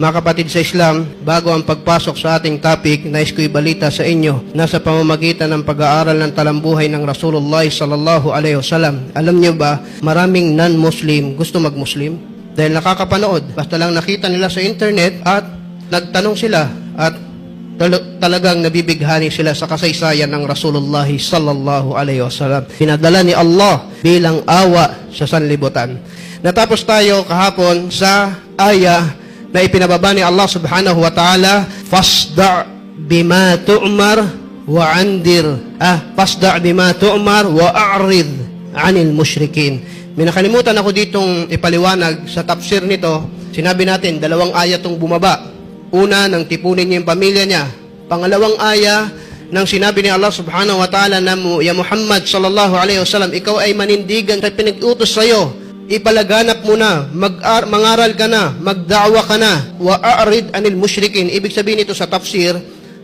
Mga kapatid sa Islam, bago ang pagpasok sa ating topic, nais ko ibalita sa inyo na sa pamamagitan ng pag-aaral ng talambuhay ng Rasulullah sallallahu alaihi wasallam. Alam niyo ba, maraming non-Muslim gusto mag-Muslim dahil nakakapanood. Basta lang nakita nila sa internet at nagtanong sila at talagang nabibighani sila sa kasaysayan ng Rasulullah sallallahu alaihi wasallam. Pinadala ni Allah bilang awa sa sanlibutan. Natapos tayo kahapon sa aya na ipinababa ni Allah subhanahu wa ta'ala, fasda' bima tu'mar wa andir. Fasda' bima tu'mar wa a'rid 'anil musyrikin. May nakalimutan ako ditong ipaliwanag sa tafsir nito. Sinabi natin, dalawang aya itong bumaba. Una, nang tipunin niya yung pamilya niya. Pangalawang aya, nang sinabi ni Allah subhanahu wa ta'ala na, Ya Muhammad sallallahu alaihi wasallam, ikaw ay manindigan sa pinag-utos sa'yo. Ipalaganap mo na, mangaral ka na, magda'wa ka na, wa a'rid anil musyrikin. Ibig sabihin ito sa tafsir,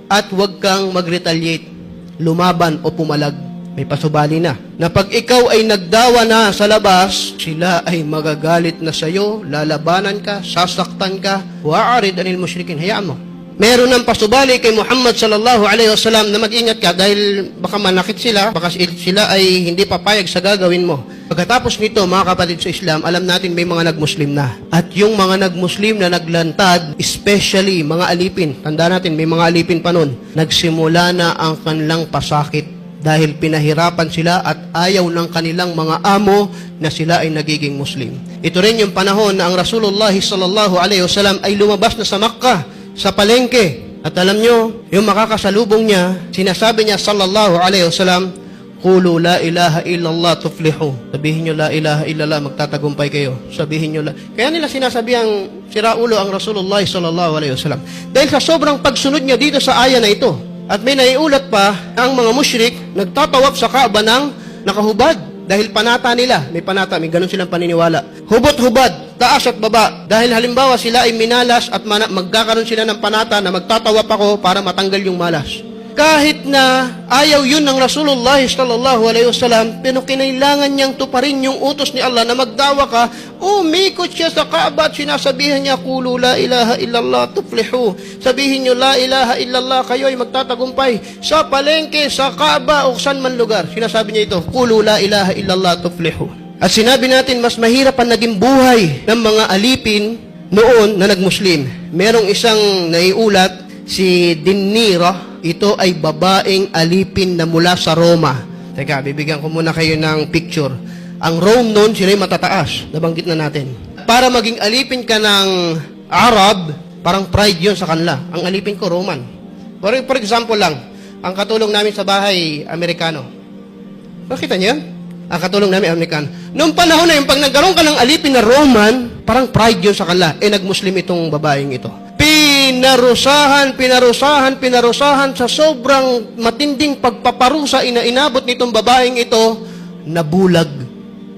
at huwag kang mag-retaliate, lumaban o pumalag. May pasubali na. Na pag ikaw ay nagdawa na sa labas, sila ay magagalit na sa'yo, lalabanan ka, sasaktan ka, wa a'rid anil musyrikin. Hayaan mo. Meron ng pasubali kay Muhammad sallallahu alaihi wasallam na mag-ingat ka dahil baka manakit sila, baka sila ay hindi papayag sa gagawin mo. Pagkatapos nito, mga kapatid sa Islam, alam natin may mga nag-Muslim na. At yung mga nag-Muslim na naglantad, especially mga alipin, tanda natin may mga alipin pa nun, nagsimula na ang kanilang pasakit dahil pinahirapan sila at ayaw ng kanilang mga amo na sila ay nagiging Muslim. Ito rin yung panahon na ang Rasulullah sallallahu alaihi wasallam ay lumabas na sa Makkah, sa palengke. At alam nyo, yung makakasalubong niya, sinasabi niya sallallahu alaihi wasallam, Qulu la ilaha illallah tuflihu. Sabihin nyo la ilaha illallah, magtatagumpay kayo. Sabihin nyo la. Kaya nila sinasabi ang siraulo ang Rasulullah sallallahu alaihi wasallam. Dahil sa sobrang pagsunod niya dito sa aya na ito. At may naiulat pa, ang mga musyrik nagtatawap sa Kaaba ng nakahubad. Dahil panata nila, may panata, may ganun silang paniniwala. Hubot-hubad, taas at baba. Dahil halimbawa sila ay minalas at magkakaroon sila ng panata na magtatawap ako para matanggal yung malas. Kahit na ayaw yun ng Rasulullah sallallahu alaihi wasallam, pero kinailangan niyang tuparin yung utos ni Allah na magdawa ka, umikot siya sa Kaaba at sinasabihan niya, Qulu la ilaha illallah tuflihu. Sabihin niyo la ilaha illallah, kayo ay magtatagumpay. Sa palengke, sa Kaaba o saan man lugar, sinasabi niya ito, Qulu la ilaha illallah tuflihu. At sinabi natin, mas mahirap ang naging buhay ng mga alipin noon na nag-Muslim. Merong isang naiulat, si Dinnira. Ito ay babaeng alipin na mula sa Roma. Teka, bibigyan ko muna kayo ng picture. Ang Rome noon, sila ay matataas. Nabanggit na natin. Para maging alipin ka ng Arab, parang pride yun sa kanila. Ang alipin ko, Roman. For example lang, ang katulong namin sa bahay, Amerikano. Nakita niyo yan? Ang katulong namin, Amerikano. Noong panahon na yun, pag nagkaroon ka ng alipin na Roman, parang pride yun sa kanila. Nag-Muslim itong babaeng ito. Pinarusahan sa sobrang matinding pagpaparusa inabot nitong babaeng ito, nabulag.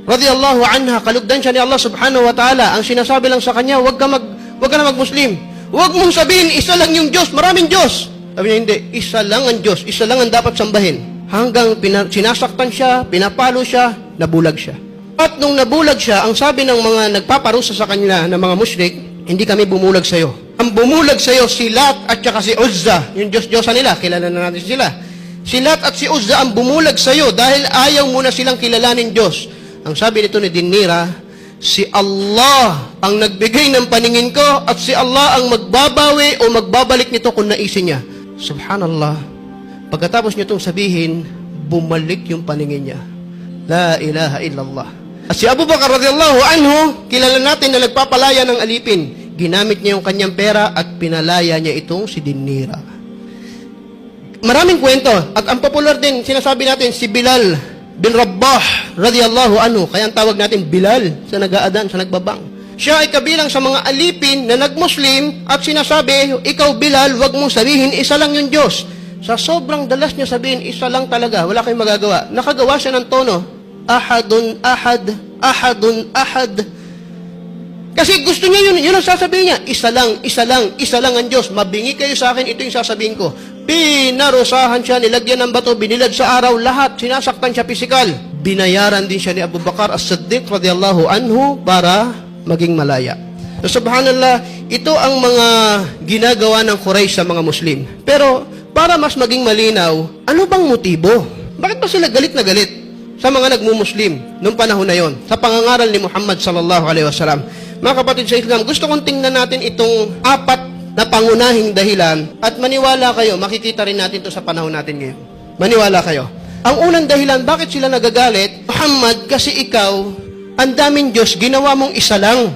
Radiyallahu anha, kalugdan siya ni Allah subhanahu wa ta'ala. Ang sinasabi lang sa kanya, wag ka na mag-Muslim. Huwag mong sabihin, isa lang yung Diyos, maraming Diyos. Sabi niya, hindi, isa lang ang Diyos, isa lang ang dapat sambahin. Hanggang sinasaktan siya, pinapalo siya, nabulag siya. At nung nabulag siya, ang sabi ng mga nagpaparusa sa kanya ng mga musyrik, hindi kami bumulag sa'yo. Ang bumulag sa'yo, si Lat at saka si Uzza. Yung Diyos-Diyosa nila, kilala na natin sila. Si Lat at si Uzza ang bumulag sa'yo dahil ayaw mo na silang kilalanin Diyos. Ang sabi nito ni Dinnira, si Allah ang nagbigay ng paningin ko at si Allah ang magbabawi o magbabalik nito kung naisin niya. Subhanallah. Pagkatapos niyo itong sabihin, bumalik yung paningin niya. La ilaha illallah. At si Abu Bakar radiyallahu anhu, kilala natin na nagpapalaya ng alipin. Ginamit niya yung kanyang pera at pinalaya niya itong si Dinnira. Maraming kwento. At ang popular din, sinasabi natin, si Bilal bin Rabah radiyallahu anhu. Kaya ang tawag natin Bilal sa nag-aadan, sa nagbabang. Siya ay kabilang sa mga alipin na nag-Muslim at sinasabi, ikaw Bilal, wag mong sabihin, isa lang yung Diyos. Sa sobrang dalas niya sabihin, isa lang talaga, wala kayong magagawa. Nakagawa siya ng tono, ahadun ahad, ahadun ahad. Kasi gusto niya yun ang sasabihin niya. Isa lang ang Diyos. Mabingi kayo sa akin, ito yung sasabihin ko. Pinarusahan siya, nilagyan ng bato, binilad sa araw, lahat. Sinasaktan siya pisikal. Binayaran din siya ni Abu Bakar as-Siddiq radiyallahu anhu para maging malaya. So, subhanallah, ito ang mga ginagawa ng Quraysh sa mga Muslim. Pero para mas maging malinaw, ano bang motibo? Bakit ba sila galit na galit sa mga nagmumuslim noong panahon na yon, sa pangangaral ni Muhammad sallallahu alaihi wasallam? Mga kapatid sa Islam, gusto kong tingnan natin itong 4 na pangunahing dahilan at maniwala kayo, makikita rin natin ito sa panahon natin ngayon. Maniwala kayo. Ang unang dahilan, bakit sila nagagalit? Muhammad, kasi ikaw, ang daming Diyos, ginawa mong isa lang.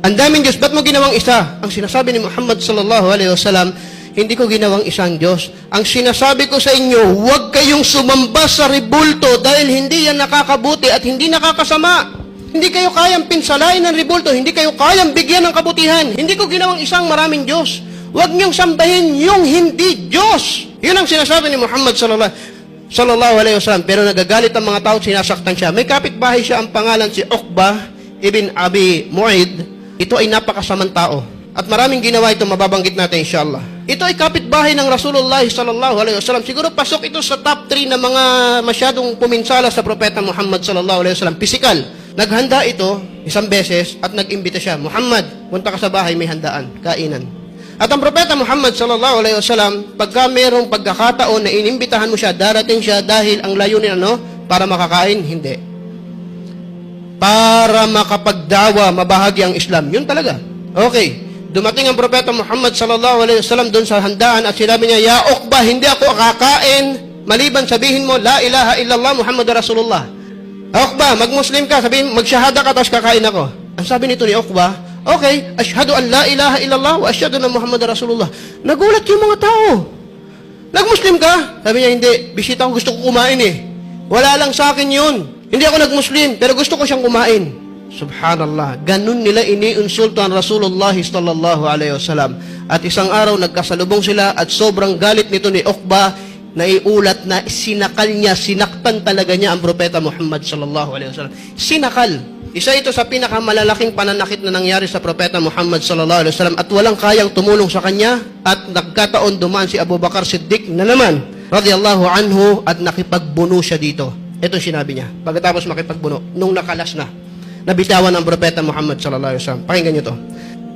Ang daming Diyos, ba't mo ginawang isa? Ang sinasabi ni Muhammad sallallahu alaihi wasallam, hindi ko ginawang isang Diyos. Ang sinasabi ko sa inyo, huwag kayong sumamba sa ribulto dahil hindi yan nakakabuti at hindi nakakasama. Hindi kayo kayang pinsalain ng ribulto, hindi kayo kayang bigyan ng kabutihan. Hindi ko ginawang isang maraming Diyos. Huwag niyong sambahin yung hindi Diyos. Yun ang sinasabi ni Muhammad sallallahu alaihi wasallam. Pero nagagalit ang mga tao at sinasaktan siya. May kapitbahay siya, ang pangalan si Uqbah ibn Abi Mu'id. Ito ay napakasamang tao. At maraming ginawa ito, mababanggit natin inshallah. Ito ay kapitbahay ng Rasulullah sallallahu alaihi wasallam. Siguro pasok ito sa top 3 na mga masyadong puminsala sa propeta Muhammad sallallahu alaihi wasallam. Pisikal. Naghanda ito isang beses at nag-imbita siya, Muhammad, punta ka sa bahay, may handaan, kainan. At ang propeta Muhammad sallallahu alaihi wasallam, pagka merong pagkakataon na inimbitahan mo siya, darating siya dahil ang layunin para makakain? Hindi. Para makapagdawa, mabahagi ang Islam. Yun talaga. Okay. Dumating ang propeta Muhammad sallallahu alaihi wasallam doon sa handaan at sinabi niya, Ya Uqba, hindi ako kakain maliban sabihin mo, La ilaha illallah Muhammad Rasulullah. Uqba, mag-Muslim ka, sabihin, mag-shahada ka, tapos kakain ako. Ang sabi nito ni Uqba, okay, ashhadu an la ilaha illallah wa ashhadu na Muhammad Rasulullah. Nagulat yung mga tao. Nag-Muslim ka? Sabi niya, hindi, bisita ko, gusto ko kumain eh. Wala lang sa akin yun. Hindi ako nag-Muslim, pero gusto ko siyang kumain. Subhanallah, ganun nila iniinsulto ang Rasulullah sallallahu alaihi wasallam. At isang araw, nagkasalubong sila at sobrang galit nito ni Uqba, naiulat na sinakal niya, sinaktan talaga niya ang propeta Muhammad sallallahu alaihi wasallam. Sinakal. Isa ito sa pinakamalalaking pananakit na nangyari sa propeta Muhammad sallallahu alaihi wasallam at walang kayang tumulong sa kanya at nagkataon dumaan si Abu Bakar Siddiq na naman radiyallahu anhu at nakipagbuno siya dito. Ito sinabi niya. Pagkatapos makipagbuno, nung nakalas na, nabitawan ang propeta Muhammad sallallahu alaihi wasallam. Pakinggan niyo to.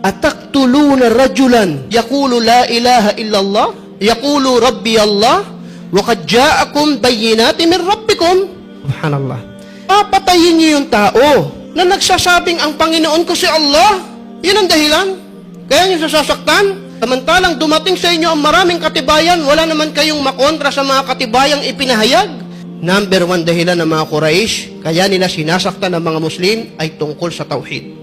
Ataktuluna rajulan yaqulu la ilaha illallah yaqulu rabbi Allah وَقَدْ جَاءَكُمْ بَيِّنَاتٍ مِنْ رَبِّكُمْ. Subhanallah. Papatayin niyo yung tao na nagsasabing ang Panginoon ko si Allah. Yan ang dahilan. Kaya niyo sasaktan. Samantalang dumating sa inyo ang maraming katibayan, wala naman kayong makontra sa mga katibayang ipinahayag. Number 1 dahilan ng mga Quraysh, kaya nila sinasaktan ng mga Muslim ay tungkol sa tauhid.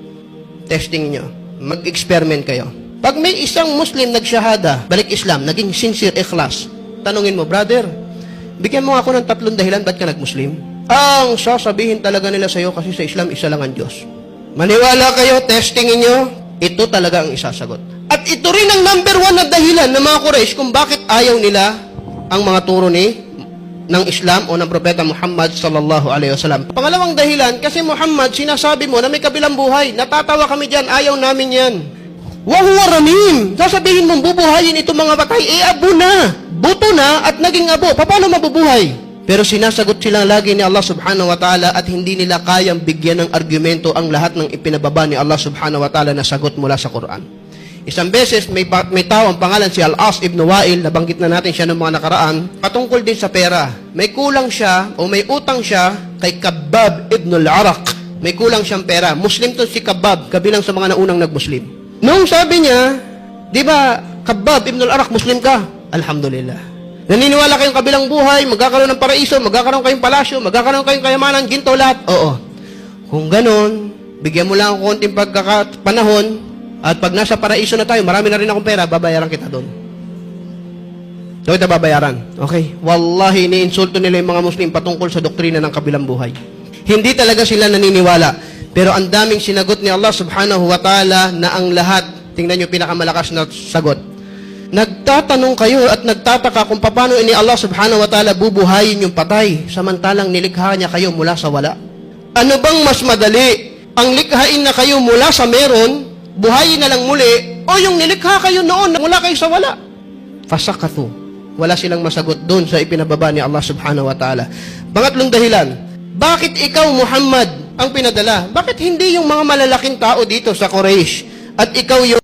Testing niyo. Mag-experiment kayo. Pag may isang Muslim nagsyahada, balik Islam, naging sincere, ikhlas, tanungin mo, brother, bigyan mo ako ng 3 dahilan ba't ka nag-Muslim? Ang sasabihin talaga nila sa'yo kasi sa Islam, isa lang ang Diyos. Maniwala kayo, testingin nyo, ito talaga ang isasagot. At ito rin ang number 1 na dahilan ng mga Quraysh kung bakit ayaw nila ang mga turo ng Islam o ng propeta Muhammad sallallahu alaihi wasallam. Pangalawang dahilan, kasi Muhammad, sinasabi mo na may kabilang buhay. Natatawa kami dyan, ayaw namin yan. Wahuwa ramim. Sasabihin mong bubuhayin itong mga patay, abo na. Buto na at naging abo. Paano mabubuhay? Pero sinasagot sila lagi ni Allah subhanahu wa ta'ala at hindi nila kayang bigyan ng argumento ang lahat ng ipinababa ni Allah subhanahu wa ta'ala na sagot mula sa Quran. Isang beses, may tao ang pangalan si Al-As ibn Wa'il, nabanggit na natin siya ng mga nakaraan, patungkol din sa pera. May kulang siya o may utang siya kay Khabbab ibn al-Araq. May kulang siyang pera. Muslim to si Khabbab, kabilang sa mga naunang nag-Muslim. Nung sabi niya, di ba, Khabbab ibn al-Araq, Muslim ka? Alhamdulillah. Naniniwala kayong kabilang buhay, magkakaroon ng paraiso, magkakaroon kayong palasyo, magkakaroon kayong kayamanan, ginto lahat. Oo. Kung ganon, bigyan mo lang ako konting pagkakapanahon at pag nasa paraiso na tayo, marami na rin akong pera, babayaran kita doon. So, kita babayaran. Okay. Wallahi, iniinsulto nila yung mga Muslim patungkol sa doktrina ng kabilang buhay. Hindi talaga sila naniniwala. Pero ang daming sinagot ni Allah subhanahu wa ta'ala na ang lahat, tingnan nyo pinakamalakas na sagot. Nagtatanong kayo at nagtataka kung paano ini Allah subhanahu wa ta'ala bubuhayin yung patay, samantalang nilikha niya kayo mula sa wala. Ano bang mas madali? Ang likhain na kayo mula sa meron, buhayin na lang muli, o yung nilikha kayo noon, mula kayo sa wala? Fasakathu. Wala silang masagot doon sa ipinababa ni Allah subhanahu wa ta'ala. Pangatlong dahilan, bakit ikaw Muhammad ang pinadala? Bakit hindi yung mga malalaking tao dito sa Quraysh At ikaw yung